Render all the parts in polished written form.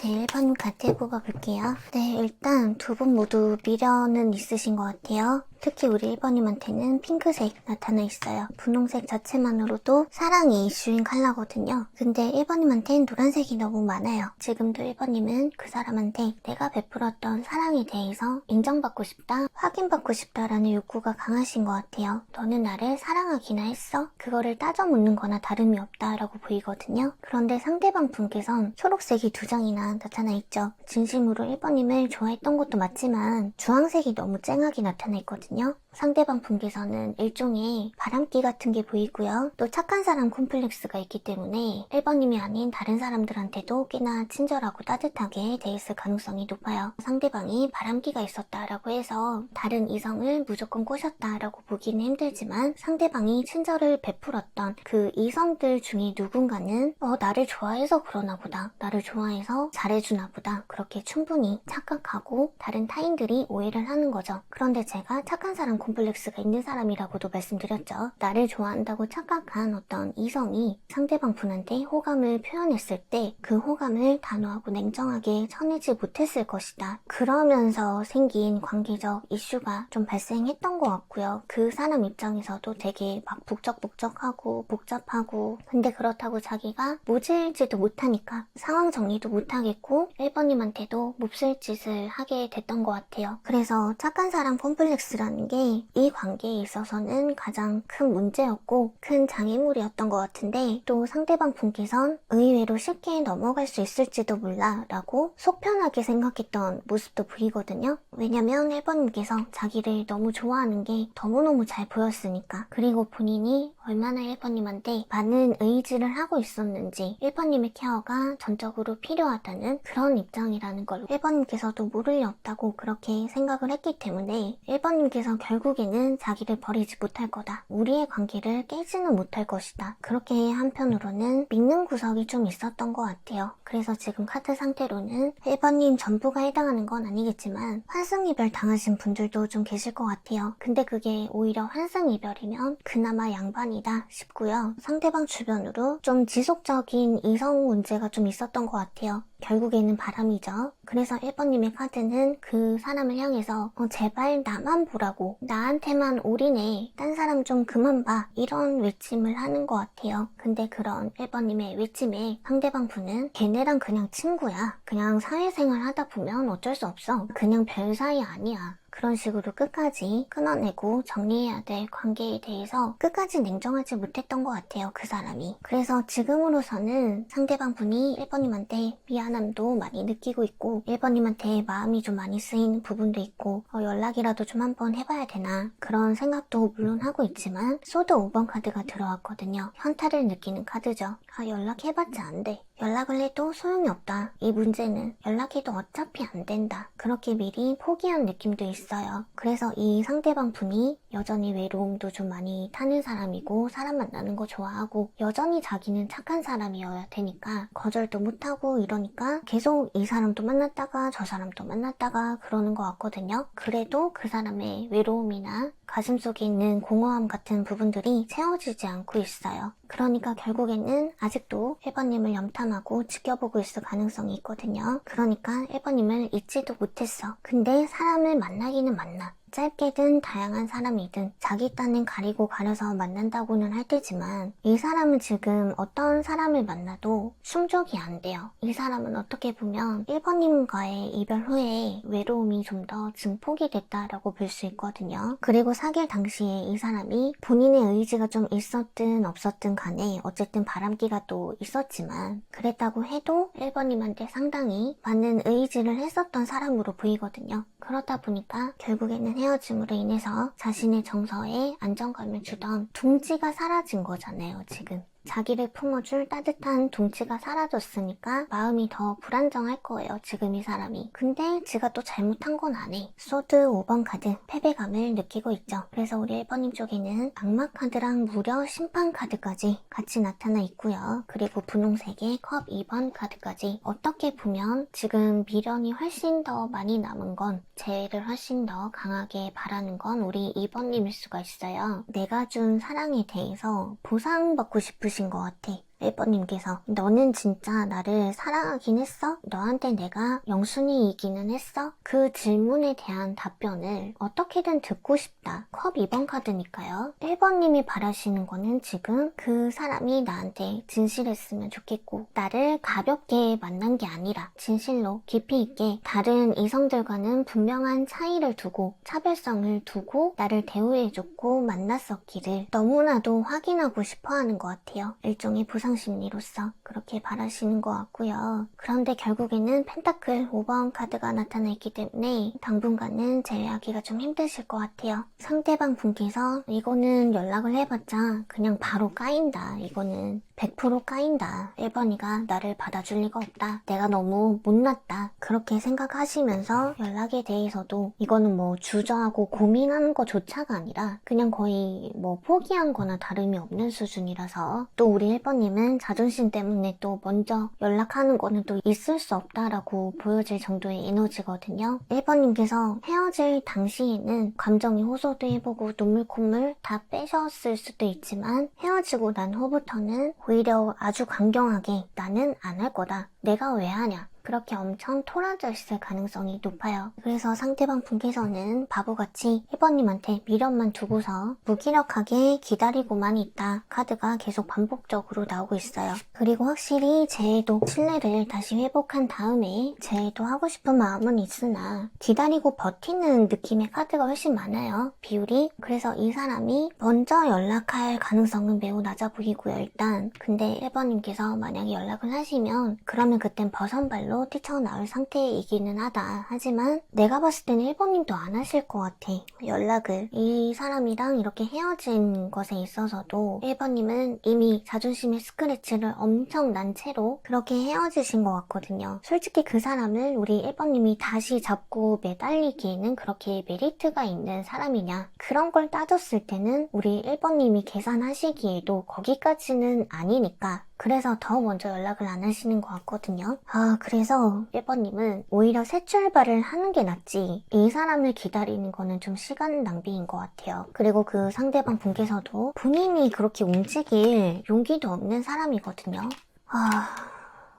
네, 1번 카드 뽑아볼게요. 네, 일단 두 분 모두 미련은 있으신 것 같아요. 특히 우리 1번님한테는 핑크색 나타나 있어요. 분홍색 자체만으로도 사랑이 이슈인 컬러거든요. 근데 1번님한테는 노란색이 너무 많아요. 지금도 1번님은 그 사람한테 내가 베풀었던 사랑에 대해서 인정받고 싶다, 확인받고 싶다라는 욕구가 강하신 것 같아요. 너는 나를 사랑하기나 했어? 그거를 따져 묻는 거나 다름이 없다라고 보이거든요. 그런데 상대방 분께선 초록색이 두 장이나 나타나 있죠. 진심으로 1번님을 좋아했던 것도 맞지만 주황색이 너무 쨍하게 나타나 있거든요. 상대방 분께서는 일종의 바람기 같은 게 보이고요. 또 착한 사람 콤플렉스가 있기 때문에 1번님이 아닌 다른 사람들한테도 꽤나 친절하고 따뜻하게 대했을 가능성이 높아요. 상대방이 바람기가 있었다라고 해서 다른 이성을 무조건 꼬셨다라고 보기는 힘들지만 상대방이 친절을 베풀었던 그 이성들 중에 누군가는 나를 좋아해서 그러나 보다, 나를 좋아해서 잘해주나 보다, 그렇게 충분히 착각하고 다른 타인들이 오해를 하는 거죠. 그런데 제가 착한 사람 콤플렉스가 있는 사람이라고도 말씀드렸죠. 나를 좋아한다고 착각한 어떤 이성이 상대방 분한테 호감을 표현했을 때 그 호감을 단호하고 냉정하게 전하지 못했을 것이다. 그러면서 생긴 관계적 이슈가 좀 발생했던 것 같고요. 그 사람 입장에서도 되게 막 북적북적하고 복잡하고, 근데 그렇다고 자기가 모질지도 못하니까 상황 정리도 못하겠고 1번님한테도 몹쓸 짓을 하게 됐던 것 같아요. 그래서 착한 사람 콤플렉스라는 게 이 관계에 있어서는 가장 큰 문제였고 큰 장애물이었던 것 같은데, 또 상대방 분께선 의외로 쉽게 넘어갈 수 있을지도 몰라 라고 속편하게 생각했던 모습도 보이거든요. 왜냐면 1번님께서 자기를 너무 좋아하는 게 너무너무 잘 보였으니까. 그리고 본인이 얼마나 1번님한테 많은 의지를 하고 있었는지, 1번님의 케어가 전적으로 필요하다는 그런 입장이라는 걸 1번님께서도 모를 리 없다고 그렇게 생각을 했기 때문에 1번님께서 결국에는 자기를 버리지 못할 거다, 우리의 관계를 깨지는 못할 것이다, 그렇게 한편으로는 믿는 구석이 좀 있었던 것 같아요. 그래서 지금 카드 상태로는 1번님 전부가 해당하는 건 아니겠지만 환승이별 당하신 분들도 좀 계실 것 같아요. 근데 그게 오히려 환승이별이면 그나마 양반이다 싶고요. 상대방 주변으로 좀 지속적인 이성 문제가 좀 있었던 것 같아요. 결국에는 바람이죠. 그래서 1번님의 카드는 그 사람을 향해서 제발 나만 보라고, 나한테만 올인해, 딴 사람 좀 그만 봐, 이런 외침을 하는 것 같아요. 근데 그런 1번님의 외침에 상대방 분은 걔네랑 그냥 친구야, 그냥 사회생활 하다 보면 어쩔 수 없어, 그냥 별 사이 아니야, 그런 식으로 끝까지 끊어내고 정리해야 될 관계에 대해서 끝까지 냉정하지 못했던 것 같아요, 그 사람이. 그래서 지금으로서는 상대방 분이 1번님한테 미안함도 많이 느끼고 있고 1번님한테 마음이 좀 많이 쓰인 부분도 있고 연락이라도 좀 한번 해봐야 되나 그런 생각도 물론 하고 있지만, 소드 5번 카드가 들어왔거든요. 현타를 느끼는 카드죠. 연락해봤자 안 돼, 연락을 해도 소용이 없다, 이 문제는 연락해도 어차피 안 된다, 그렇게 미리 포기한 느낌도 있어요. 그래서 이 상대방 분이 여전히 외로움도 좀 많이 타는 사람이고 사람 만나는 거 좋아하고 여전히 자기는 착한 사람이어야 되니까 거절도 못하고 이러니까 계속 이 사람도 만났다가 저 사람도 만났다가 그러는 것 같거든요. 그래도 그 사람의 외로움이나 가슴속에 있는 공허함 같은 부분들이 채워지지 않고 있어요. 그러니까 결국에는 아직도 1번님을 염탐하고 지켜보고 있을 가능성이 있거든요. 그러니까 1번님을 잊지도 못했어. 근데 사람을 만나기는 만나. 짧게든 다양한 사람이든 자기 딴엔 가리고 가려서 만난다고는 할 테지만 이 사람은 지금 어떤 사람을 만나도 충족이 안 돼요. 이 사람은 어떻게 보면 1번님과의 이별 후에 외로움이 좀 더 증폭이 됐다라고 볼 수 있거든요. 그리고 사귈 당시에 이 사람이 본인의 의지가 좀 있었든 없었든 간에 어쨌든 바람기가 또 있었지만 그랬다고 해도 1번님한테 상당히 많은 의지를 했었던 사람으로 보이거든요. 그러다 보니까 결국에는 헤어짐으로 인해서 자신의 정서에 안정감을 주던 둥지가 사라진 거잖아요, 지금. 자기를 품어줄 따뜻한 둥치가 사라졌으니까 마음이 더 불안정할 거예요, 지금 이 사람이. 근데 지가 또 잘못한 건 아네. 소드 5번 카드, 패배감을 느끼고 있죠. 그래서 우리 1번님 쪽에는 악마 카드랑 무려 심판 카드까지 같이 나타나 있고요. 그리고 분홍색의 컵 2번 카드까지. 어떻게 보면 지금 미련이 훨씬 더 많이 남은 건, 재회를 훨씬 더 강하게 바라는 건 우리 2번님일 수가 있어요. 내가 준 사랑에 대해서 보상받고 싶으신 것 같아. 1번님께서 너는 진짜 나를 사랑하긴 했어? 너한테 내가 영순이이기는 했어? 그 질문에 대한 답변을 어떻게든 듣고 싶다. 컵 2번 카드니까요. 1번님이 바라시는 거는 지금 그 사람이 나한테 진실했으면 좋겠고 나를 가볍게 만난 게 아니라 진실로 깊이 있게 다른 이성들과는 분명한 차이를 두고 차별성을 두고 나를 대우해줬고 만났었기를 너무나도 확인하고 싶어하는 것 같아요. 일종의 보상심리로서 그렇게 바라시는 것 같고요. 그런데 결국에는 펜타클 5번 카드가 나타나 있기 때문에 당분간은 제외하기가 좀 힘드실 것 같아요. 상대방 분께서 이거는 연락을 해봤자 그냥 바로 까인다. 이거는 100% 까인다. 1번이가 나를 받아줄 리가 없다. 내가 너무 못났다. 그렇게 생각하시면서 연락에 대해서도 이거는 뭐 주저하고 고민하는 것조차가 아니라 그냥 거의 뭐 포기한 거나 다름이 없는 수준이라서 또 우리 1번님은 자존심 때문에 또 먼저 연락하는 거는 또 있을 수 없다라고 보여질 정도의 에너지거든요. 1번님께서 헤어질 당시에는 감정이 호소도 해보고 눈물 콧물 다 빼셨을 수도 있지만 헤어지고 난 후부터는 오히려 아주 강경하게 나는 안 할 거다. 내가 왜 하냐. 그렇게 엄청 토라져 있을 가능성이 높아요. 그래서 상대방 분께서는 바보같이 1번님한테 미련만 두고서 무기력하게 기다리고만 있다. 카드가 계속 반복적으로 나오고 있어요. 그리고 확실히 재해도 신뢰를 다시 회복한 다음에 재해도 하고 싶은 마음은 있으나 기다리고 버티는 느낌의 카드가 훨씬 많아요. 비율이. 그래서 이 사람이 먼저 연락할 가능성은 매우 낮아 보이고요. 일단 근데 1번님께서 만약에 연락을 하시면 그러면 그땐 버선발로 뛰쳐나올 상태이기는 하다. 하지만 내가 봤을 때는 1번님도 안 하실 것 같아. 연락을. 이 사람이랑 이렇게 헤어진 것에 있어서도 1번님은 이미 자존심의 스크래치를 엄청 난 채로 그렇게 헤어지신 것 같거든요. 솔직히 그 사람을 우리 1번님이 다시 잡고 매달리기에는 그렇게 메리트가 있는 사람이냐. 그런 걸 따졌을 때는 우리 1번님이 계산하시기에도 거기까지는 아니니까 그래서 더 먼저 연락을 안 하시는 것 같거든요. 그래서 1번님은 오히려 새 출발을 하는 게 낫지 이 사람을 기다리는 거는 좀 시간 낭비인 것 같아요. 그리고 그 상대방 분께서도 본인이 그렇게 움직일 용기도 없는 사람이거든요.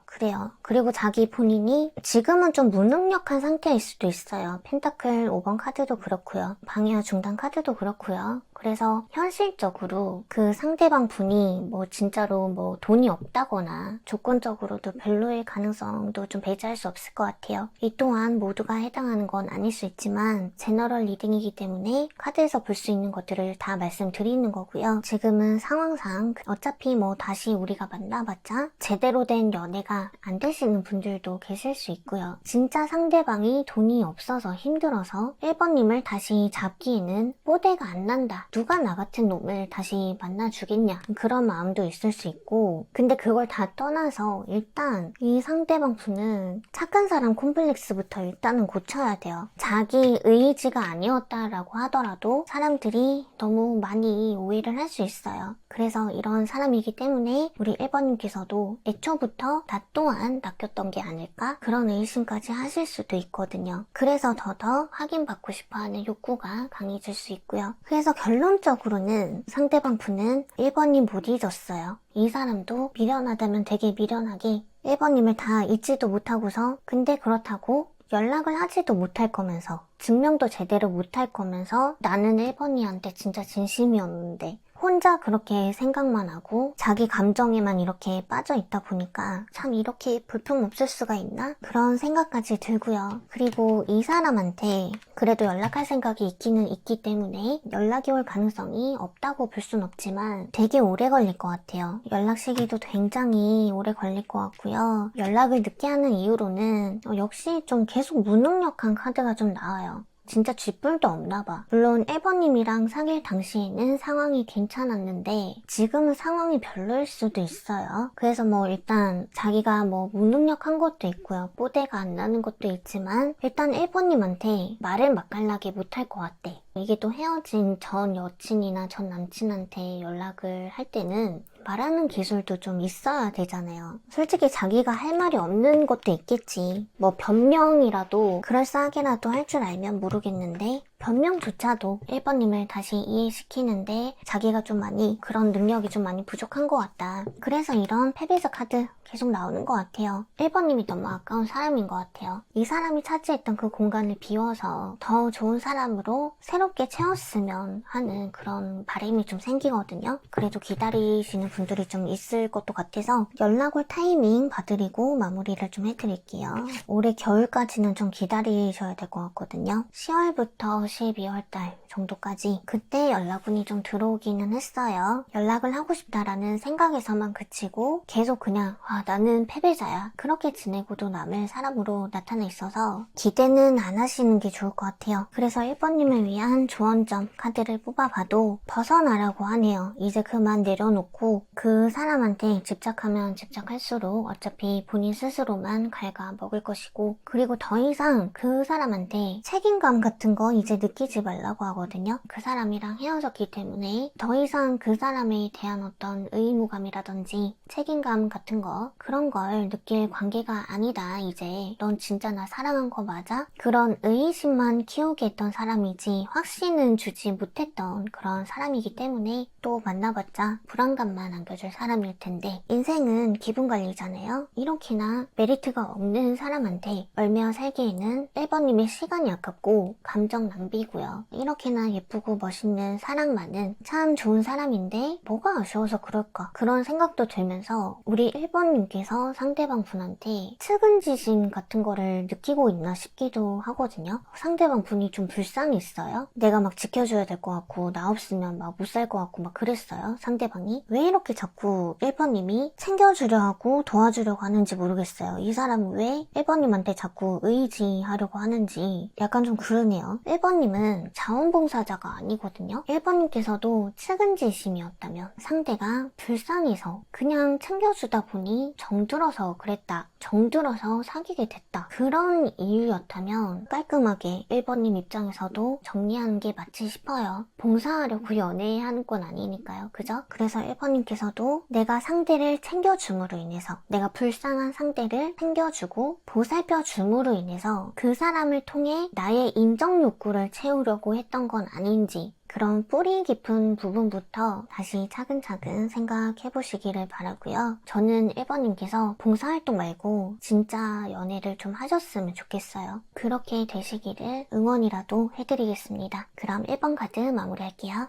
그래요. 그리고 자기 본인이 지금은 좀 무능력한 상태일 수도 있어요. 펜타클 5번 카드도 그렇고요. 방해와 중단 카드도 그렇고요. 그래서 현실적으로 그 상대방 분이 뭐 진짜로 뭐 돈이 없다거나 조건적으로도 별로일 가능성도 좀 배제할 수 없을 것 같아요. 이 또한 모두가 해당하는 건 아닐 수 있지만 제너럴 리딩이기 때문에 카드에서 볼 수 있는 것들을 다 말씀드리는 거고요. 지금은 상황상 어차피 뭐 다시 우리가 만나봤자 제대로 된 연애가 안 되시는 분들도 계실 수 있고요. 진짜 상대방이 돈이 없어서 힘들어서 1번님을 다시 잡기에는 뽀대가 안 난다. 누가 나 같은 놈을 다시 만나주겠냐. 그런 마음도 있을 수 있고 근데 그걸 다 떠나서 일단 이 상대방 분은 착한 사람 콤플렉스부터 일단은 고쳐야 돼요. 자기 의지가 아니었다라고 하더라도 사람들이 너무 많이 오해를 할 수 있어요. 그래서 이런 사람이기 때문에 우리 1번님께서도 애초부터 나 또한 낚였던 게 아닐까? 그런 의심까지 하실 수도 있거든요. 그래서 더더 확인받고 싶어하는 욕구가 강해질 수 있고요. 그래서 결론적으로는 상대방 분은 1번님 못 잊었어요. 이 사람도 미련하다면 되게 미련하게 1번님을 다 잊지도 못하고서 근데 그렇다고 연락을 하지도 못할 거면서 증명도 제대로 못할 거면서 나는 1번이한테 진짜 진심이었는데 혼자 그렇게 생각만 하고 자기 감정에만 이렇게 빠져 있다 보니까 참 이렇게 볼품없을 수가 있나? 그런 생각까지 들고요. 그리고 이 사람한테 그래도 연락할 생각이 있기는 있기 때문에 연락이 올 가능성이 없다고 볼 순 없지만 되게 오래 걸릴 것 같아요. 연락 시기도 굉장히 오래 걸릴 것 같고요. 연락을 늦게 하는 이유로는 역시 좀 계속 무능력한 카드가 좀 나와요. 진짜 쥐뿔도 없나봐. 물론 1번님이랑 사귈 당시에는 상황이 괜찮았는데 지금은 상황이 별로일 수도 있어요. 그래서 뭐 일단 자기가 뭐 무능력한 것도 있고요. 뽀대가 안 나는 것도 있지만 일단 1번님한테 말을 맛깔나게 못할 것 같대. 이게 또 헤어진 전 여친이나 전 남친한테 연락을 할 때는 말하는 기술도 좀 있어야 되잖아요. 솔직히 자기가 할 말이 없는 것도 있겠지. 뭐 변명이라도 그럴싸하게라도 할 줄 알면 모르겠는데 변명조차도 1번님을 다시 이해시키는데 자기가 좀 많이 그런 능력이 좀 많이 부족한 것 같다. 그래서 이런 패배자 카드 계속 나오는 것 같아요. 1번님이 너무 아까운 사람인 것 같아요. 이 사람이 차지했던 그 공간을 비워서 더 좋은 사람으로 새롭게 채웠으면 하는 그런 바람이 좀 생기거든요. 그래도 기다리시는 분들이 좀 있을 것도 같아서 연락 올 타이밍 봐드리고 마무리를 좀 해드릴게요. 올해 겨울까지는 좀 기다리셔야 될 것 같거든요. 10월부터 12월달 정도까지 그때 연락운이 좀 들어오기는 했어요. 연락을 하고 싶다라는 생각에서만 그치고 계속 그냥 나는 패배자야 그렇게 지내고도 남을 사람으로 나타나 있어서 기대는 안 하시는 게 좋을 것 같아요. 그래서 1번님을 위한 조언점 카드를 뽑아봐도 벗어나라고 하네요. 이제 그만 내려놓고 그 사람한테 집착하면 집착할수록 어차피 본인 스스로만 갉아먹을 것이고, 그리고 더 이상 그 사람한테 책임감 같은 거 이제 느끼지 말라고 하거든요. 그 사람이랑 헤어졌기 때문에 더 이상 그 사람에 대한 어떤 의무감이라든지 책임감 같은 거 그런 걸 느낄 관계가 아니다. 이제 넌 진짜 나 사랑한 거 맞아? 그런 의심만 키우게 했던 사람이지 확신은 주지 못했던 그런 사람이기 때문에 또 만나봤자 불안감만 안겨줄 사람일 텐데, 인생은 기분 관리잖아요. 이렇게나 메리트가 없는 사람한테 얼며 살기에는 1번님의 시간이 아깝고 감정 낭비고요. 이렇게나 예쁘고 멋있는 사랑만은 참 좋은 사람인데 뭐가 아쉬워서 그럴까 그런 생각도 들면서 우리 1번님께서 상대방 분한테 측은지심 같은 거를 느끼고 있나 싶기도 하거든요. 상대방 분이 좀 불쌍히 있어요. 내가 막 지켜줘야 될 것 같고 나 없으면 막 못 살 것 같고 막 그랬어요. 상대방이 왜 이렇게 자꾸 1번님이 챙겨주려 하고 도와주려고 하는지 모르겠어요. 이 사람은 왜 1번님한테 자꾸 의지하려고 하는지 약간 좀 그러네요. 1번님은 자원봉사자가 아니거든요. 1번님께서도 측은지심이었다면 상대가 불쌍해서 그냥 챙겨주다 보니 정들어서 그랬다, 정들어서 사귀게 됐다, 그런 이유였다면 깔끔하게 1번님 입장에서도 정리하는 게 맞지 싶어요. 봉사하려고 연애하는 건 아니니까요. 그죠? 그래서 1번님께서도 내가 상대를 챙겨줌으로 인해서, 내가 불쌍한 상대를 챙겨주고 보살펴줌으로 인해서 그 사람을 통해 나의 인정 욕구를 채우려고 했던 건 아닌지, 그런 뿌리 깊은 부분부터 다시 차근차근 생각해보시기를 바라고요. 저는 1번님께서 봉사활동 말고 진짜 연애를 좀 하셨으면 좋겠어요. 그렇게 되시기를 응원이라도 해드리겠습니다. 그럼 1번 카드 마무리할게요.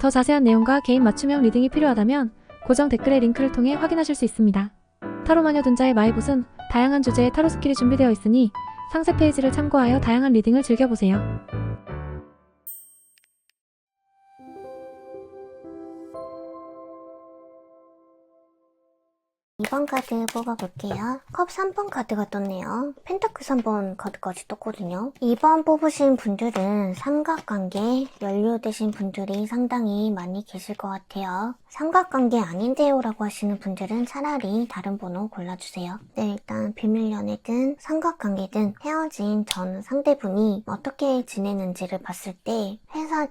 더 자세한 내용과 개인 맞춤형 리딩이 필요하다면 고정 댓글의 링크를 통해 확인하실 수 있습니다. 타로마녀 dun자의 마이봇은 다양한 주제의 타로 스킬이 준비되어 있으니 상세 페이지를 참고하여 다양한 리딩을 즐겨보세요. 2번 카드 뽑아볼게요. 컵 3번 카드가 떴네요. 펜타클 3번 카드까지 떴거든요. 2번 뽑으신 분들은 삼각관계 연루되신 분들이 상당히 많이 계실 것 같아요. 삼각관계 아닌데요 라고 하시는 분들은 차라리 다른 번호 골라주세요. 네, 일단 비밀연애든 삼각관계든 헤어진 전 상대분이 어떻게 지내는지를 봤을 때 회사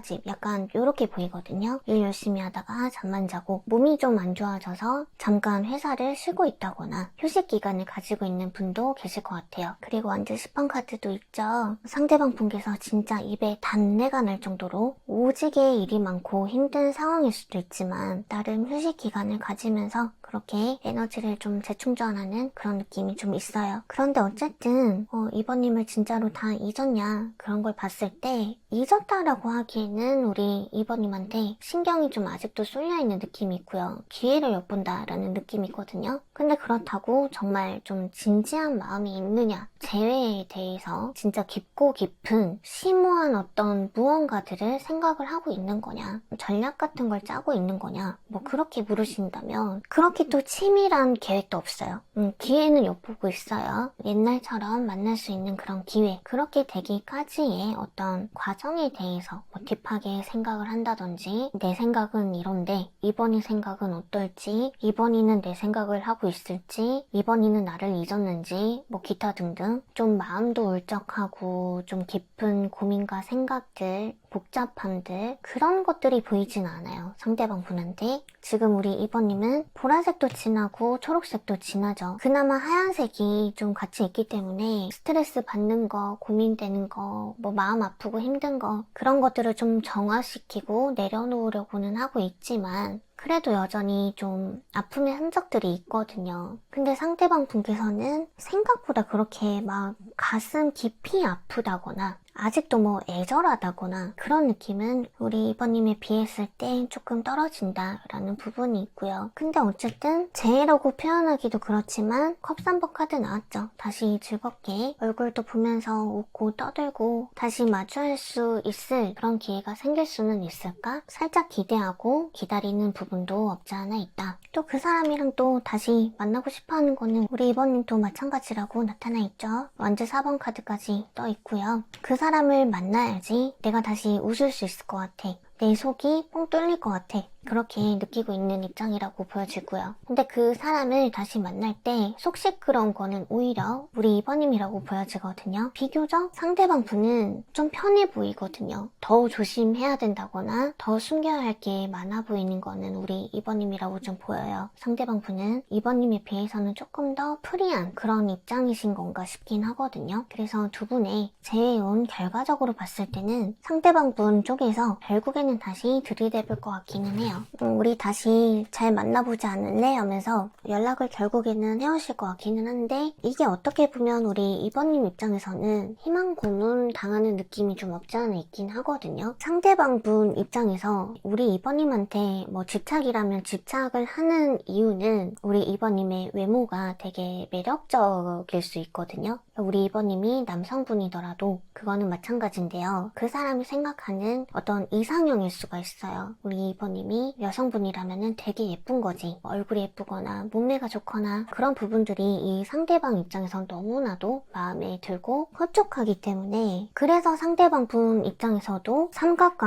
집 약간 요렇게 보이거든요. 일 열심히 하다가 잠만 자고 몸이 좀 안 좋아져서 잠깐 회사를 쉬고 있다거나 휴식 기간을 가지고 있는 분도 계실 것 같아요. 그리고 완전 10번 카드도 있죠. 상대방 분께서 진짜 입에 단내가 날 정도로 오지게 일이 많고 힘든 상황일 수도 있지만 나름 휴식 기간을 가지면서 그렇게 에너지를 좀 재충전하는 그런 느낌이 좀 있어요. 그런데 어쨌든 이번님을 진짜로 다 잊었냐 그런 걸 봤을 때 잊었다라고 하기에는 우리 이번님한테 신경이 좀 아직도 쏠려있는 느낌이 있고요. 기회를 엿본다라는 느낌이 있거든요. 근데 그렇다고 정말 좀 진지한 마음이 있느냐, 재회에 대해서 진짜 깊고 깊은 심오한 어떤 무언가들을 생각을 하고 있는 거냐, 전략 같은 걸 짜고 있는 거냐, 뭐 그렇게 물으신다면 그렇게 또 치밀한 계획도 없어요. 기회는 엿보고 있어요. 옛날처럼 만날 수 있는 그런 기회, 그렇게 되기까지의 어떤 과정에 대해서 뭐 딥하게 생각을 한다든지, 내 생각은 이런데 이번이 생각은 어떨지, 이번이는 내 생각을 하고 있을지, 이번이는 나를 잊었는지, 뭐 기타 등등 좀 마음도 울적하고 좀 깊은 고민과 생각들, 복잡함들 그런 것들이 보이진 않아요. 상대방 분한테. 지금 우리 2번님은 보라색도 진하고 초록색도 진하죠. 그나마 하얀색이 좀 같이 있기 때문에 스트레스 받는 거, 고민되는 거, 뭐 마음 아프고 힘든 거 그런 것들을 좀 정화시키고 내려놓으려고는 하고 있지만 그래도 여전히 좀 아픔의 흔적들이 있거든요. 근데 상대방 분께서는 생각보다 그렇게 막 가슴 깊이 아프다거나 아직도 뭐 애절하다거나 그런 느낌은 우리 2번님에 비했을 때 조금 떨어진다라는 부분이 있고요. 근데 어쨌든 재해라고 표현하기도 그렇지만 컵3번 카드 나왔죠. 다시 즐겁게 얼굴도 보면서 웃고 떠들고 다시 마주할 수 있을 그런 기회가 생길 수는 있을까? 살짝 기대하고 기다리는 부분도 없지 않아 있다. 또 그 사람이랑 또 다시 만나고 싶어하는 거는 우리 2번님도 마찬가지라고 나타나 있죠. 완즈 4번 카드까지 떠 있고요. 그 사람을 만나야지 내가 다시 웃을 수 있을 것 같아. 내 속이 뻥 뚫릴 것 같아. 그렇게 느끼고 있는 입장이라고 보여지고요. 근데 그 사람을 다시 만날 때 속 시끄러운 거는 오히려 우리 2번님이라고 보여지거든요. 비교적 상대방 분은 좀 편해 보이거든요. 더 조심해야 된다거나 더 숨겨야 할 게 많아 보이는 거는 우리 2번님이라고 좀 보여요. 상대방 분은 2번님에 비해서는 조금 더 프리한 그런 입장이신 건가 싶긴 하거든요. 그래서 두 분의 재해온 결과적으로 봤을 때는 상대방 분 쪽에서 결국에는 다시 들이대볼 것 같기는 해요. 우리 다시 잘 만나보지 않을래? 하면서 연락을 결국에는 해오실 것 같기는 한데 이게 어떻게 보면 우리 2번님 입장에서는 희망 고문 당하는 느낌이 좀 없지 않아 있긴 하거든요. 상대방 분 입장에서 우리 2번님한테 뭐 집착이라면 집착을 하는 이유는 우리 2번님의 외모가 되게 매력적일 수 있거든요. 우리 2번님이 남성분이더라도 그거는 마찬가지인데요. 그 사람이 생각하는 어떤 이상형일 수가 있어요. 우리 2번님이 여성분이라면 되게 예쁜 거지. 얼굴이 예쁘거나 몸매가 좋거나 그런 부분들이 이 상대방 입장에선 너무나도 마음에 들고 흡족하기 때문에 그래서 상대방 분 입장에서도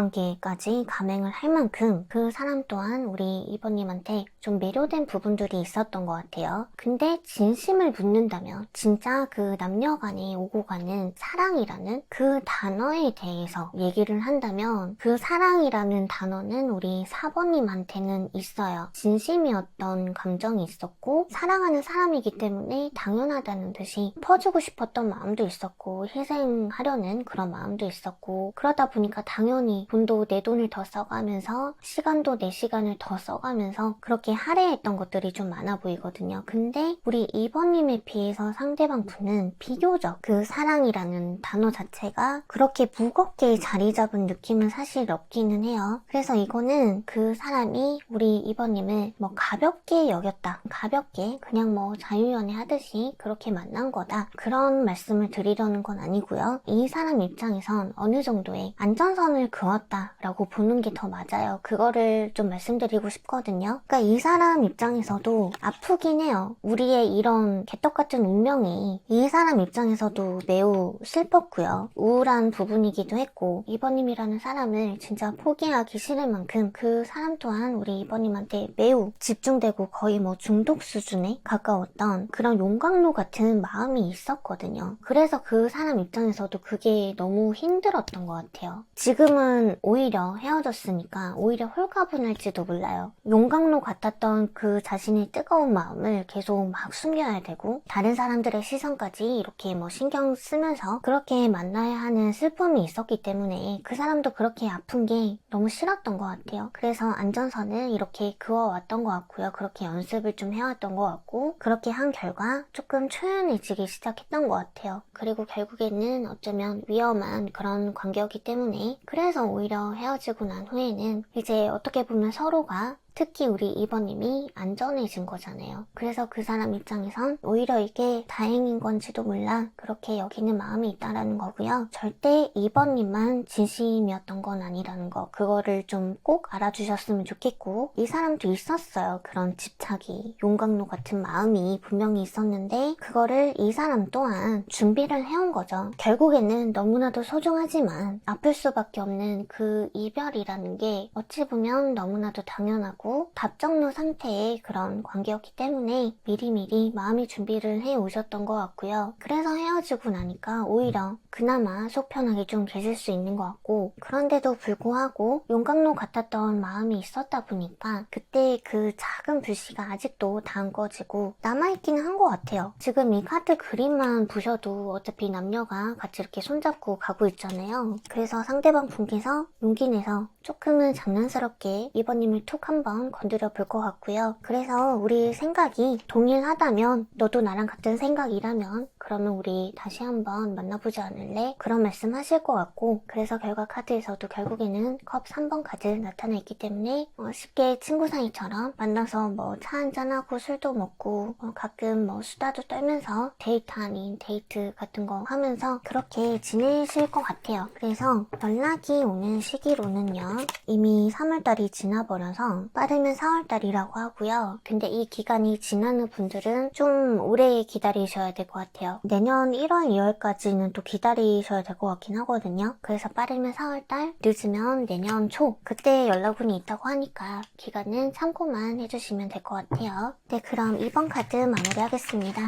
삼각관계까지 감행을 할 만큼 그 사람 또한 우리 2번님한테 좀 매료된 부분들이 있었던 것 같아요. 근데 진심을 묻는다면 진짜 그 남녀 간에 오고 가는 사랑이라는 그 단어에 대해서 얘기를 한다면 그 사랑이라는 단어는 우리 4번님한테는 있어요. 진심이었던 감정이 있었고 사랑하는 사람이기 때문에 당연하다는 듯이 퍼주고 싶었던 마음도 있었고 희생하려는 그런 마음도 있었고 그러다 보니까 당연히 돈도 내 돈을 더 써가면서 시간도 내 시간을 더 써가면서 그렇게 할애했던 것들이 좀 많아 보이거든요. 근데 우리 2번님에 비해서 상대방 분은 비교적 그 사랑이라는 단어 자체가 그렇게 무겁게 자리 잡은 느낌은 사실 없기는 해요. 그래서 이거는 그 사람이 우리 2번님을 뭐 가볍게 여겼다. 가볍게 그냥 뭐 자유연애 하듯이 그렇게 만난 거다. 그런 말씀을 드리려는 건 아니고요. 이 사람 입장에선 어느 정도의 안전선을 그었다라고 보는 게 더 맞아요. 그거를 좀 말씀드리고 싶거든요. 그러니까 이 사람 입장에서도 아프긴 해요. 우리의 이런 개떡같은 운명이 이 사람 입장에서도 매우 슬펐고요. 우울한 부분이기도 했고 2번님이라는 사람을 진짜 포기하기 싫을 만큼 그 사람 또한 우리 2번님한테 매우 집중되고 거의 뭐 중독 수준에 가까웠던 그런 용광로 같은 마음이 있었거든요. 그래서 그 사람 입장에서도 그게 너무 힘들었던 것 같아요. 지금은 오히려 헤어졌으니까 오히려 홀가분할지도 몰라요. 용광로 같았던 그 자신의 뜨거운 마음을 계속 막 숨겨야 되고 다른 사람들의 시선까지 이렇게 뭐 신경 쓰면서 그렇게 만나야 하는 슬픔이 있었기 때문에 그 사람도 그렇게 아픈 게 너무 싫었던 것 같아요. 그래서 안전선을 이렇게 그어왔던 것 같고요. 그렇게 연습을 좀 해왔던 것 같고 그렇게 한 결과 조금 초연해지기 시작했던 것 같아요. 그리고 결국에는 어쩌면 위험한 그런 관계였기 때문에 그래서 오히려 헤어지고 난 후에는 이제 어떻게 보면 서로가 특히 우리 2번님이 안전해진 거잖아요. 그래서 그 사람 입장에선 오히려 이게 다행인 건지도 몰라 그렇게 여기는 마음이 있다라는 거고요. 절대 2번님만 진심이었던 건 아니라는 거 그거를 좀 꼭 알아주셨으면 좋겠고 이 사람도 있었어요. 그런 집착이 용광로 같은 마음이 분명히 있었는데 그거를 이 사람 또한 준비를 해온 거죠. 결국에는 너무나도 소중하지만 아플 수밖에 없는 그 이별이라는 게 어찌 보면 너무나도 당연하고 관계고 답정로 상태의 그런 관계였기 때문에 미리미리 마음의 준비를 해 오셨던 것 같고요. 그래서 헤어지고 나니까 오히려 그나마 속 편하게 좀 계실 수 있는 것 같고, 그런데도 불구하고 용광로 같았던 마음이 있었다 보니까 그때 그 작은 불씨가 아직도 다 안 꺼지고 남아있기는 한 것 같아요. 지금 이 카드 그림만 보셔도 어차피 남녀가 같이 이렇게 손잡고 가고 있잖아요. 그래서 상대방 분께서 용기 내서 조금은 장난스럽게 2번님을 툭 한번 건드려 볼 것 같고요. 그래서 우리 생각이 동일하다면, 너도 나랑 같은 생각이라면 그러면 우리 다시 한번 만나보지 않을래? 그런 말씀 하실 것 같고, 그래서 결과 카드에서도 결국에는 컵 3번 카드 나타나 있기 때문에 쉽게 친구 사이처럼 만나서 뭐 차 한잔하고 술도 먹고 가끔 뭐 수다도 떨면서 데이트 아닌 데이트 같은 거 하면서 그렇게 지내실 것 같아요. 그래서 연락이 오는 시기로는요, 이미 3월달이 지나버려서 빠르면 4월달이라고 하고요. 근데 이 기간이 지나는 분들은 좀 오래 기다리셔야 될 것 같아요. 내년 1월, 2월까지는 또 기다리셔야 될 것 같긴 하거든요. 그래서 빠르면 4월달, 늦으면 내년 초, 그때 연락운이 있다고 하니까 기간은 참고만 해주시면 될 것 같아요. 네, 그럼 2번 카드 마무리하겠습니다.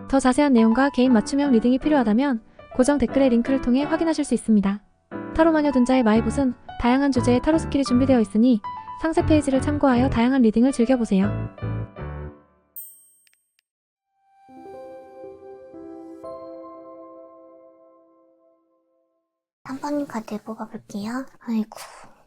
더 자세한 내용과 개인 맞춤형 리딩이 필요하다면 고정 댓글의 링크를 통해 확인하실 수 있습니다. 타로마녀 dun자의 마이봇은 다양한 주제의 타로 스킬이 준비되어 있으니 상세 페이지를 참고하여 다양한 리딩을 즐겨보세요. 3번 카드 뽑아볼게요. 아이고,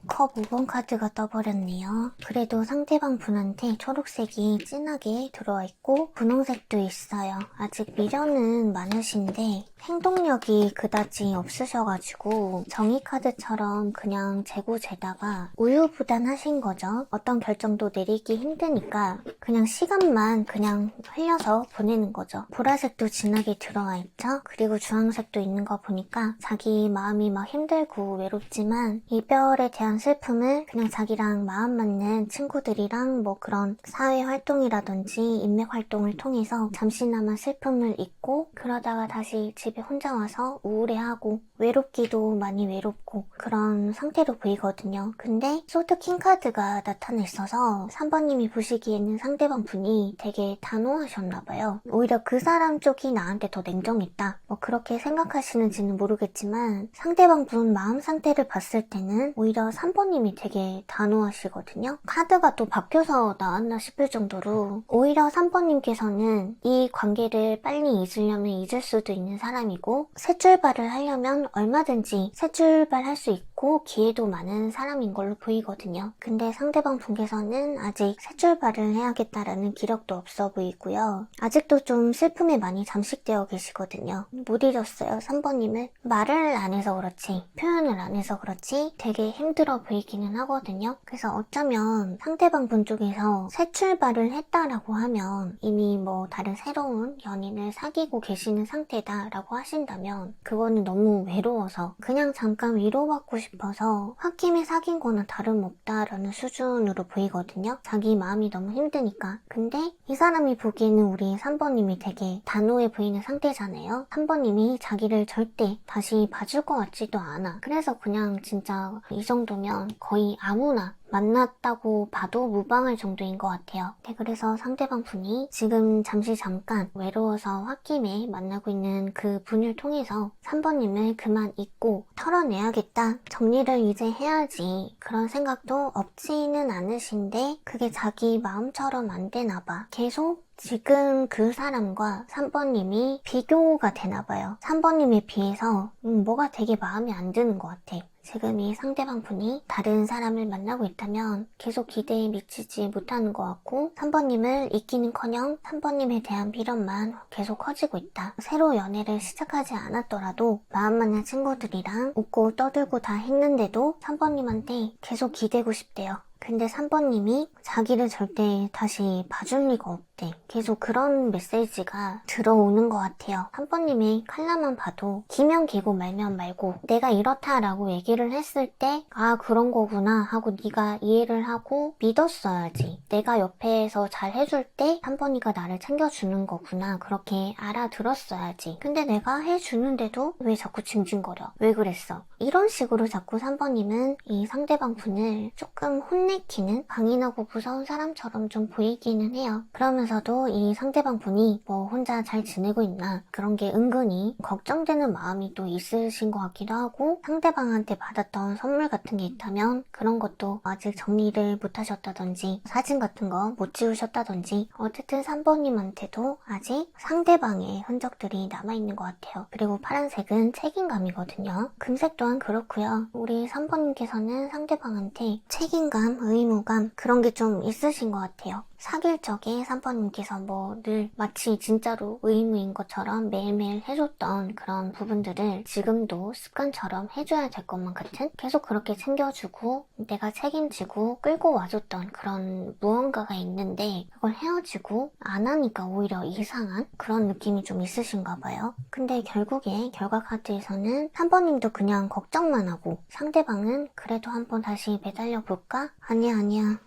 컵 5번 카드가 떠버렸네요. 그래도 상대방 분한테 초록색이 진하게 들어와 있고 분홍색도 있어요. 아직 미련은 많으신데 행동력이 그다지 없으셔가지고 정의 카드처럼 그냥 재고재다가 우유부단하신 거죠. 어떤 결정도 내리기 힘드니까 그냥 시간만 그냥 흘려서 보내는 거죠. 보라색도 진하게 들어와 있죠. 그리고 주황색도 있는 거 보니까 자기 마음이 막 힘들고 외롭지만 이별에 대한 슬픔을 그냥 자기랑 마음 맞는 친구들이랑 뭐 그런 사회 활동이라든지 인맥 활동을 통해서 잠시나마 슬픔을 잊고, 그러다가 다시 집에 혼자 와서 우울해하고 외롭기도 많이 외롭고 그런 상태로 보이거든요. 근데 소드 킹 카드가 나타나 있어서 3번님이 보시기에는 상대방 분이 되게 단호하셨나봐요. 오히려 그 사람 쪽이 나한테 더 냉정했다, 뭐 그렇게 생각하시는지는 모르겠지만 상대방 분 마음 상태를 봤을 때는 오히려 3번님이 되게 단호하시거든요. 카드가 또 바뀌어서 나왔나 싶을 정도로 오히려 3번님께서는 이 관계를 빨리 잊으려면 잊을 수도 있는 사람이고, 새 출발을 하려면 얼마든지 새 출발할 수 있고 기회도 많은 사람인 걸로 보이거든요. 근데 상대방 분께서는 아직 새 출발을 해야겠다라는 기력도 없어 보이고요. 아직도 좀 슬픔에 많이 잠식되어 계시거든요. 못 잊었어요, 3번님을. 말을 안 해서 그렇지, 표현을 안 해서 그렇지 되게 힘들어 보이기는 하거든요. 그래서 어쩌면 상대방 분 쪽에서 새 출발을 했다라고 하면 이미 뭐 다른 새로운 연인을 사귀고 계시는 상태다라고 하신다면 그거는 너무 외로워서 그냥 잠깐 위로받고 싶어서 홧김에 사귄 거는 다름없다라는 수준으로 보이거든요. 자기 마음이 너무 힘드니까. 근데 이 사람이 보기에는 우리 3번님이 되게 단호해 보이는 상태잖아요. 3번님이 자기를 절대 다시 봐줄 것 같지도 않아. 그래서 그냥 진짜 이 정도면 거의 아무나 만났다고 봐도 무방할 정도인 것 같아요. 네, 그래서 상대방 분이 지금 잠깐 외로워서 홧김에 만나고 있는 그 분을 통해서 3번님을 그만 잊고 털어내야겠다, 정리를 이제 해야지, 그런 생각도 없지는 않으신데 그게 자기 마음처럼 안 되나 봐. 계속 지금 그 사람과 3번님이 비교가 되나봐요. 3번님에 비해서 뭐가 되게 마음에 안 드는 것 같아. 지금 이 상대방 분이 다른 사람을 만나고 있다면 계속 기대에 미치지 못하는 것 같고, 3번님을 잊기는커녕 3번님에 대한 미련만 계속 커지고 있다. 새로 연애를 시작하지 않았더라도 마음 맞는 친구들이랑 웃고 떠들고 다 했는데도 3번님한테 계속 기대고 싶대요. 근데 3번님이 자기를 절대 다시 봐줄 리가 없대. 때 계속 그런 메시지가 들어오는 것 같아요. 3번님의 칼라만 봐도 기면 기고 말면 말고 내가 이렇다라고 얘기를 했을 때 아 그런 거구나 하고 네가 이해를 하고 믿었어야지. 내가 옆에서 잘 해줄 때 3번이가 나를 챙겨주는 거구나 그렇게 알아들었어야지. 근데 내가 해주는데도 왜 자꾸 징징거려? 왜 그랬어? 이런 식으로 자꾸 3번님은 이 상대방 분을 조금 혼내키는 강인하고 무서운 사람처럼 좀 보이기는 해요. 그러면서도 이 상대방 분이 뭐 혼자 잘 지내고 있나 그런 게 은근히 걱정되는 마음이 또 있으신 것 같기도 하고 상대방한테 받았던 선물 같은 게 있다면 그런 것도 아직 정리를 못 하셨다든지 사진 같은 거 못 지우셨다든지 어쨌든 3번님한테도 아직 상대방의 흔적들이 남아있는 것 같아요. 그리고 파란색은 책임감이거든요. 금색 또한 그렇고요. 우리 3번님께서는 상대방한테 책임감, 의무감 그런 게 좀 있으신 것 같아요. 사귈 적에 3번님께서 뭐 늘 마치 진짜로 의무인 것처럼 매일매일 해줬던 그런 부분들을 지금도 습관처럼 해줘야 될 것만 같은 계속 그렇게 챙겨주고 내가 책임지고 끌고 와줬던 그런 무언가가 있는데 그걸 헤어지고 안 하니까 오히려 이상한 그런 느낌이 좀 있으신가 봐요. 근데 결국에 결과 카드에서는 3번님도 그냥 걱정만 하고 상대방은 그래도 한번 다시 매달려 볼까? 아니야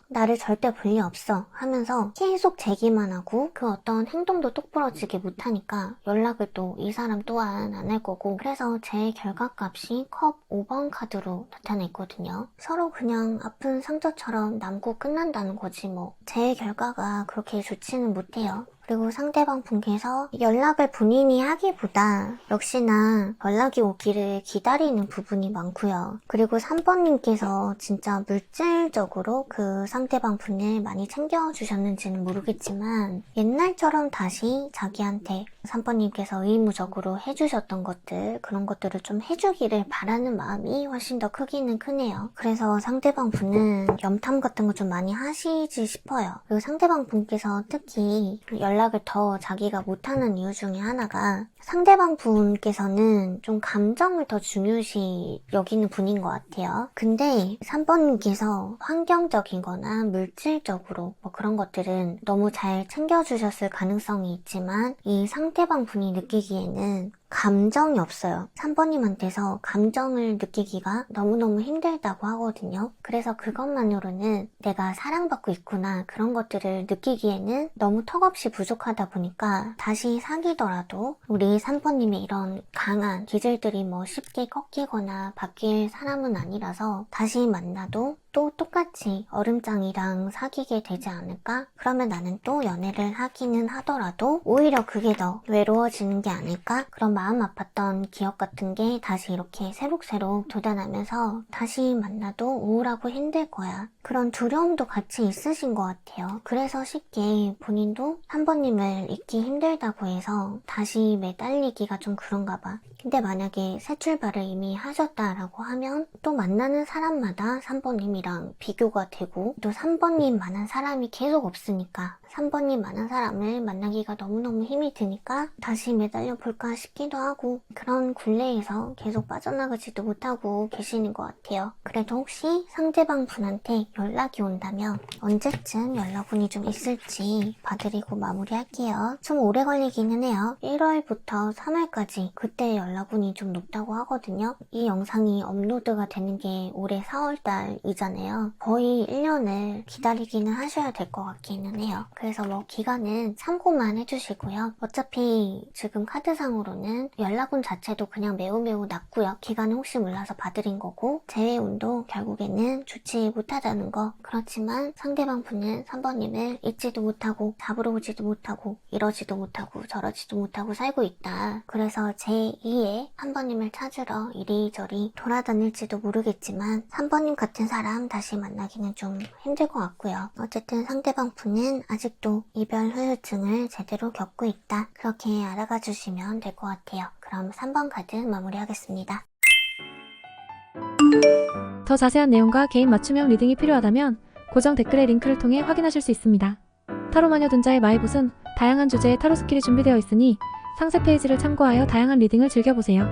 나를 절대 볼 리 없어 하면서 계속 제기만 하고 그 어떤 행동도 똑부러지게 못하니까 연락을 또 이 사람 또한 안 할 거고 그래서 제 결과값이 컵 5번 카드로 나타냈거든요. 서로 그냥 아픈 상처처럼 남고 끝난다는 거지 뭐. 제 결과가 그렇게 좋지는 못해요. 그리고 상대방 분께서 연락을 본인이 하기보다 역시나 연락이 오기를 기다리는 부분이 많고요. 그리고 3번님께서 진짜 물질적으로 그 상대방 분을 많이 챙겨주셨는지는 모르겠지만 옛날처럼 다시 자기한테 3번님께서 의무적으로 해주셨던 것들 그런 것들을 좀 해주기를 바라는 마음이 훨씬 더 크기는 크네요. 그래서 상대방 분은 염탐 같은 거 좀 많이 하시지 싶어요. 그리고 상대방 분께서 특히 연락을 더 자기가 못하는 이유 중에 하나가 상대방 분께서는 좀 감정을 더 중요시 여기는 분인 것 같아요. 근데 3번님께서 환경적인 거나 물질적으로 뭐 그런 것들은 너무 잘 챙겨주셨을 가능성이 있지만 이 상대방 분이 느끼기에는 감정이 없어요. 3번님한테서 감정을 느끼기가 너무너무 힘들다고 하거든요. 그래서 그것만으로는 내가 사랑받고 있구나 그런 것들을 느끼기에는 너무 턱없이 부족하다 보니까 다시 사귀더라도 우리 3번님의 이런 강한 기질들이 뭐 쉽게 꺾이거나 바뀔 사람은 아니라서 다시 만나도 또 똑같이 얼음장이랑 사귀게 되지 않을까? 그러면 나는 또 연애를 하기는 하더라도 오히려 그게 더 외로워지는 게 아닐까? 그런 마음 아팠던 기억 같은 게 다시 이렇게 새록새록 돋아나면서 다시 만나도 우울하고 힘들 거야. 그런 두려움도 같이 있으신 것 같아요. 그래서 쉽게 본인도 3번님을 잊기 힘들다고 해서 다시 매달리기가 좀 그런가 봐. 근데 만약에 새 출발을 이미 하셨다라고 하면 또 만나는 사람마다 3번님이랑 비교가 되고 또 3번님만한 사람이 계속 없으니까 3번님만한 사람을 만나기가 너무너무 힘이 드니까 다시 매달려 볼까 싶기도 하고 그런 굴레에서 계속 빠져나가지도 못하고 계시는 것 같아요. 그래도 혹시 상대방 분한테 연락이 온다면 언제쯤 연락운이 좀 있을지 봐드리고 마무리할게요. 좀 오래 걸리기는 해요. 1월부터 3월까지 그때 연락운이 좀 높다고 하거든요. 이 영상이 업로드가 되는 게 올해 4월달이잖아요. 거의 1년을 기다리기는 하셔야 될 것 같기는 해요. 그래서 뭐 기간은 참고만 해주시고요. 어차피 지금 카드상으로는 연락운 자체도 그냥 매우 낮고요. 기간은 혹시 몰라서 봐드린 거고 재회운도 결국에는 좋지 못하다는 거. 그렇지만 상대방 분은 3번님을 잊지도 못하고 잡으러 오지도 못하고 이러지도 못하고 저러지도 못하고 살고 있다. 그래서 제2의 3번님을 찾으러 이리저리 돌아다닐지도 모르겠지만 3번님 같은 사람 다시 만나기는 좀 힘들 것 같고요. 어쨌든 상대방 분은 아직도 이별 후유증을 제대로 겪고 있다. 그렇게 알아가 주시면 될 것 같아요. 그럼 3번 카드 마무리하겠습니다. 더 자세한 내용과 개인 맞춤형 리딩이 필요하다면 고정 댓글의 링크를 통해 확인하실 수 있습니다. 타로마녀 dun자의 마이봇은 다양한 주제의 타로 스킬이 준비되어 있으니 상세 페이지를 참고하여 다양한 리딩을 즐겨보세요.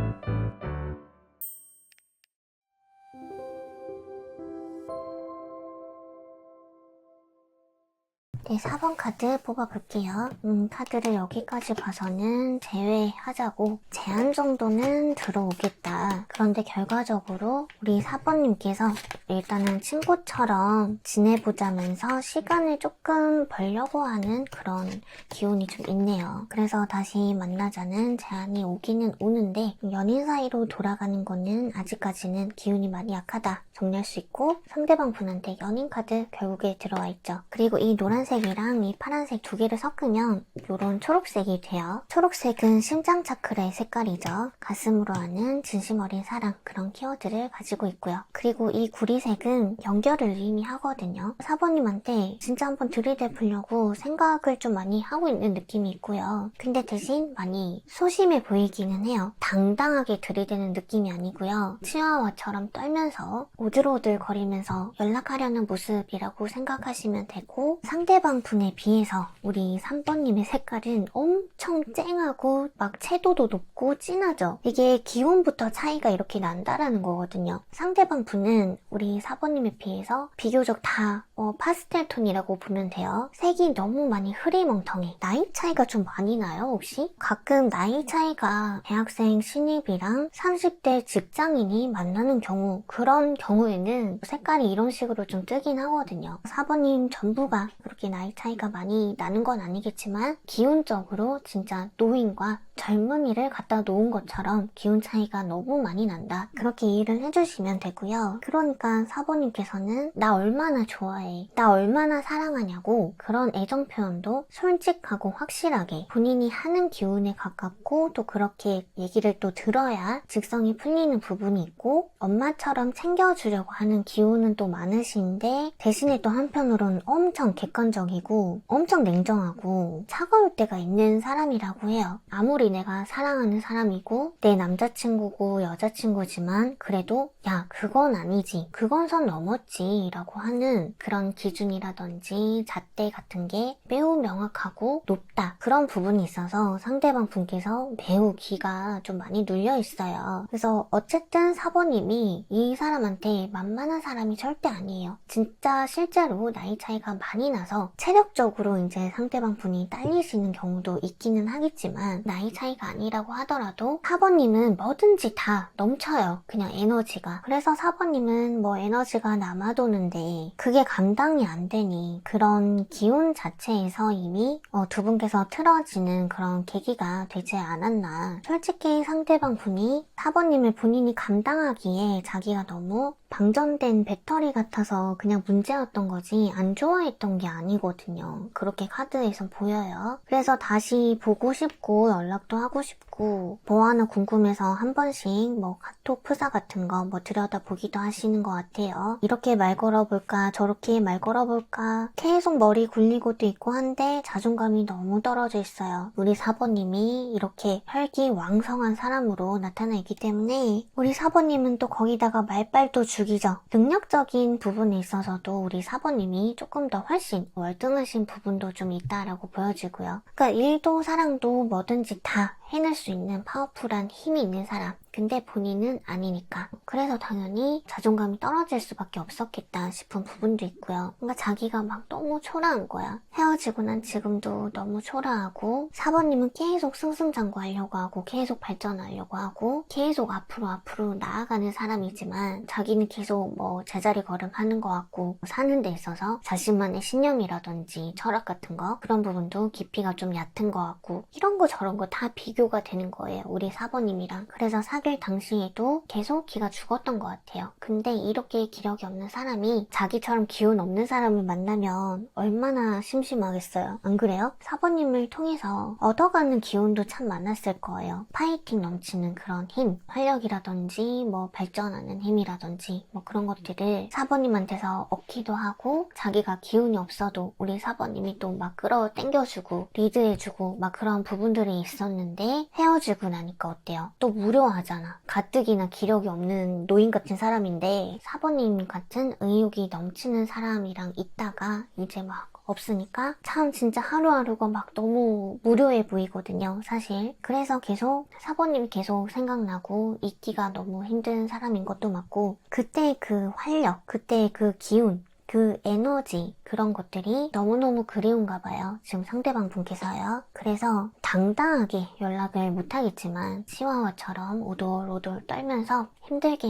네, 4번 카드 뽑아볼게요. 카드를 여기까지 봐서는 제외하자고 제한 정도는 들어오겠다. 그런데 결과적으로 우리 4번님께서 일단은 친구처럼 지내보자면서 시간을 조금 벌려고 하는 그런 기운이 좀 있네요. 그래서 다시 만나자는 제안이 오기는 오는데 연인 사이로 돌아가는 거는 아직까지는 기운이 많이 약하다 정리할 수 있고, 상대방 분한테 연인 카드 결국에 들어와 있죠. 그리고 이 노란색이랑 이 파란색 두 개를 섞으면 이런 초록색이 돼요. 초록색은 심장 차크라의 색깔이죠. 가슴으로 하는 진심 어린 사랑, 그런 키워드를 가지고 있고요. 그리고 이 구리색은 연결을 의미하거든요. 4번님한테 진짜 한번 들이대보려고 생각을 좀 많이 하고 있는 느낌이 있고요. 근데 대신 많이 소심해 보이기는 해요. 당당하게 들이대는 느낌이 아니고요. 치와와처럼 떨면서 오들오들 거리면서 연락하려는 모습이라고 생각하시면 되고, 상대방 분에 비해서 우리 3번님의 색깔은 엄청 쨍하고 막 채도도 높고 진하죠. 이게 기온부터 차이가 이렇게 난다라는 거거든요. 상대방 분은 우리 4번님에 비해서 비교적 다 파스텔 톤이라고 보면 돼요. 색이 너무 많이 흐리멍텅해. 나이 차이가 좀 많이 나요, 혹시? 가끔 나이 차이가 대학생 신입이랑 30대 직장인이 만나는 경우, 그런 경우에는 색깔이 이런 식으로 좀 뜨긴 하거든요. 4번님 전부가 그렇게 나이 차이가 많이 나는 건 아니겠지만 기운적으로 진짜 노인과 젊은이를 갖다 놓은 것처럼 기운 차이가 너무 많이 난다. 그렇게 이해를 해주시면 되고요. 그러니까 4번님께서는 나 얼마나 좋아해, 나 얼마나 사랑하냐고 그런 애정 표현도 솔직하고 확실하게 본인이 하는 기운에 가깝고, 또 그렇게 얘기를 또 들어야 직성이 풀리는 부분이 있고, 엄마처럼 챙겨주려고 하는 기운은 또 많으신데 대신에 또 한편으로는 엄청 객관적이고 엄청 냉정하고 차가울 때가 있는 사람이라고 해요. 아무리 내가 사랑하는 사람이고 내 남자친구고 여자친구지만 그래도 야 그건 아니지, 그건 선 넘었지 라고 하는 그런 기준이라든지 잣대 같은 게 매우 명확하고 높다, 그런 부분이 있어서 상대방 분께서 매우 기가 좀 많이 눌려 있어요. 그래서 어쨌든 4번님이 이 사람한테 만만한 사람이 절대 아니에요. 진짜 실제로 나이 차이가 많이 나서 체력적으로 이제 상대방 분이 딸리시는 경우도 있기는 하겠지만, 나이 차이가 아니라고 하더라도 4번님은 뭐든지 다 넘쳐요. 그냥 에너지가. 그래서 4번님은 뭐 에너지가 남아도는데 그게 감당이 안 되니 그런 기운 자체에서 이미 두 분께서 틀어지는 그런 계기가 되지 않았나. 솔직히 상대방 분이 4번님을 본인이 감당하기에 자기가 너무 방전된 배터리 같아서 그냥 문제였던 거지 안 좋아했던 게 아니거든요. 그렇게 카드에서 보여요. 그래서 다시 보고 싶고 연락도 하고 싶고 뭐 하나 궁금해서 한 번씩 뭐 카톡 프사 같은 거 뭐 들여다보기도 하시는 것 같아요. 이렇게 말 걸어볼까 저렇게 말 걸어볼까 계속 머리 굴리고도 있고 한데 자존감이 너무 떨어져 있어요. 우리 4번님이 이렇게 혈기왕성한 사람으로 나타나 있기 때문에 우리 4번님은 또 거기다가 말빨도 죽이죠. 능력적인 부분에 있어서도 우리 4번님이 조금 더 훨씬 월등하신 부분도 좀 있다라고 보여지고요. 그러니까 일도 사랑도 뭐든지 다 해낼 수 있는 파워풀한 힘이 있는 사람. 근데 본인은 아니니까. 그래서 당연히 자존감이 떨어질 수밖에 없었겠다 싶은 부분도 있고요. 뭔가 자기가 막 너무 초라한 거야. 헤어지고 난 지금도 너무 초라하고, 4번님은 계속 승승장구하려고 하고 계속 발전하려고 하고 계속 앞으로 나아가는 사람이지만 자기는 계속 뭐 제자리 걸음하는 것 같고, 사는 데 있어서 자신만의 신념이라든지 철학 같은 거, 그런 부분도 깊이가 좀 얕은 것 같고, 이런 거 저런 거 다 비교가 되는 거예요. 우리 4번님이랑. 그래서 사귈 당시에도 계속 기가 죽었던 것 같아요. 근데 이렇게 기력이 없는 사람이 자기처럼 기운 없는 사람을 만나면 얼마나 심심하겠어요. 안 그래요? 4번님을 통해서 얻어가는 기운도 참 많았을 거예요. 파이팅 넘치는 그런 힘, 활력이라든지 뭐 발전하는 힘이라든지 뭐 그런 것들을 4번님한테서 얻기도 하고, 자기가 기운이 없어도 우리 4번님이 또 막 끌어당겨주고 리드해주고 막 그런 부분들이 있었는데, 헤어지고 나니까 어때요? 또 무료하잖아. 가뜩이나 기력이 없는 노인 같은 사람인데 4번님 같은 의욕이 넘치는 사람이랑 있다가 이제 막 없으니까 참 진짜 하루하루가 막 너무 무료해 보이거든요, 사실. 그래서 계속 4번님이 계속 생각나고 있기가 너무 힘든 사람인 것도 맞고, 그때 그 활력, 그때 그 기운, 그 에너지, 그런 것들이 너무너무 그리운가 봐요. 지금 상대방 분께서요. 그래서 당당하게 연락을 못하겠지만 치와와처럼 오돌오돌 떨면서 힘들게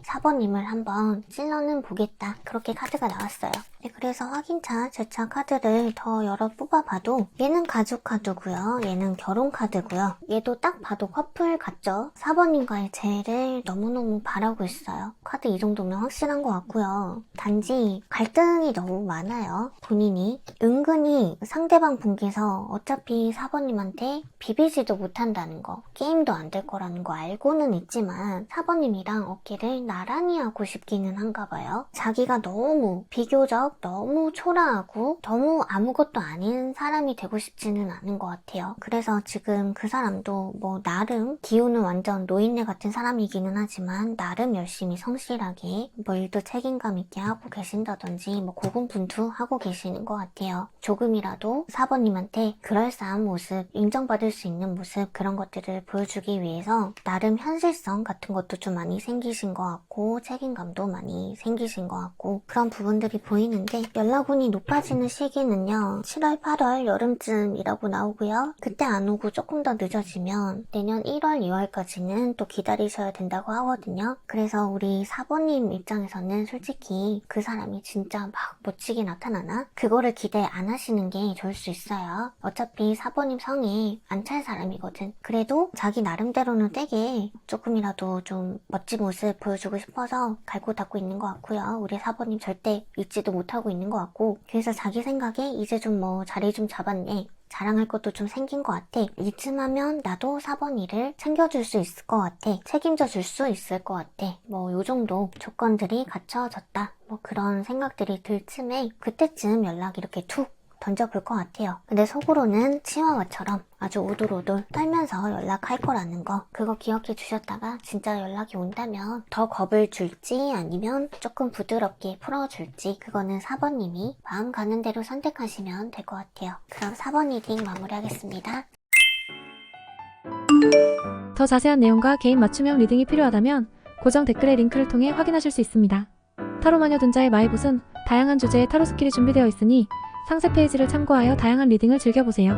4번님을 한번 찔러는 보겠다. 그렇게 카드가 나왔어요. 네, 그래서 확인차, 제차 카드를 더 여러 뽑아봐도 얘는 가족 카드고요. 얘는 결혼 카드고요. 얘도 딱 봐도 커플 같죠? 4번님과의 재회를 너무너무 바라고 있어요. 카드 이 정도면 확실한 것 같고요. 단지 갈등이 너무 많아요. 본인이 은근히 상대방 분께서 어차피 4번님한테 비비지도 못한다는 거, 게임도 안 될 거라는 거 알고는 있지만 4번님이랑 어깨를 나란히 하고 싶기는 한가 봐요. 자기가 너무 비교적 너무 초라하고 너무 아무것도 아닌 사람이 되고 싶지는 않은 것 같아요. 그래서 지금 그 사람도 뭐 나름 기우는 완전 노인네 같은 사람이기는 하지만 나름 열심히 성실하게 뭐 일도 책임감 있게 하고 계신다든지 뭐 고군분투하고 계시는 것 같아요. 조금이라도 4번님한테 그럴싸한 모습, 인정받을 수 있는 모습 그런 것들을 보여주기 위해서 나름 현실성 같은 것도 좀 많이 생기신 것 같고 책임감도 많이 생기신 것 같고 그런 부분들이 보이는데 연락운이 높아지는 시기는요 7월 8월 여름쯤이라고 나오고요. 그때 안 오고 조금 더 늦어지면 내년 1월 2월까지는 또 기다리셔야 된다고 하거든요. 그래서 우리 4번님 입장에서는 솔직히 그 사람이 진짜 막 멋지게 나타나나? 그거를 기대 안 하시는 게 좋을 수 있어요. 어차피 4번님 성에 안 찰 사람이거든. 그래도 자기 나름대로는 되게 조금이라도 좀 멋진 모습 보여주고 싶어서 갈고 닦고 있는 것 같고요. 우리 4번님 절대 잊지도 못하고 있는 것 같고 그래서 자기 생각에 이제 좀 뭐 자리 좀 잡았네. 자랑할 것도 좀 생긴 것 같아. 이쯤 하면 나도 4번 일을 챙겨줄 수 있을 것 같아. 책임져 줄 수 있을 것 같아. 뭐 요 정도 조건들이 갖춰졌다. 뭐 그런 생각들이 들 쯤에 그때쯤 연락 이렇게 툭 던져볼 것 같아요. 근데 속으로는 치와와처럼 아주 오돌오돌 떨면서 연락할 거라는 거 그거 기억해 주셨다가 진짜 연락이 온다면 더 겁을 줄지 아니면 조금 부드럽게 풀어줄지 그거는 4번님이 마음 가는 대로 선택하시면 될 것 같아요. 그럼 4번 리딩 마무리하겠습니다. 더 자세한 내용과 개인 맞춤형 리딩이 필요하다면 고정 댓글의 링크를 통해 확인하실 수 있습니다. 타로마녀 dun자의 마이봇은 다양한 주제의 타로 스킬이 준비되어 있으니 상세 페이지를 참고하여 다양한 리딩을 즐겨보세요.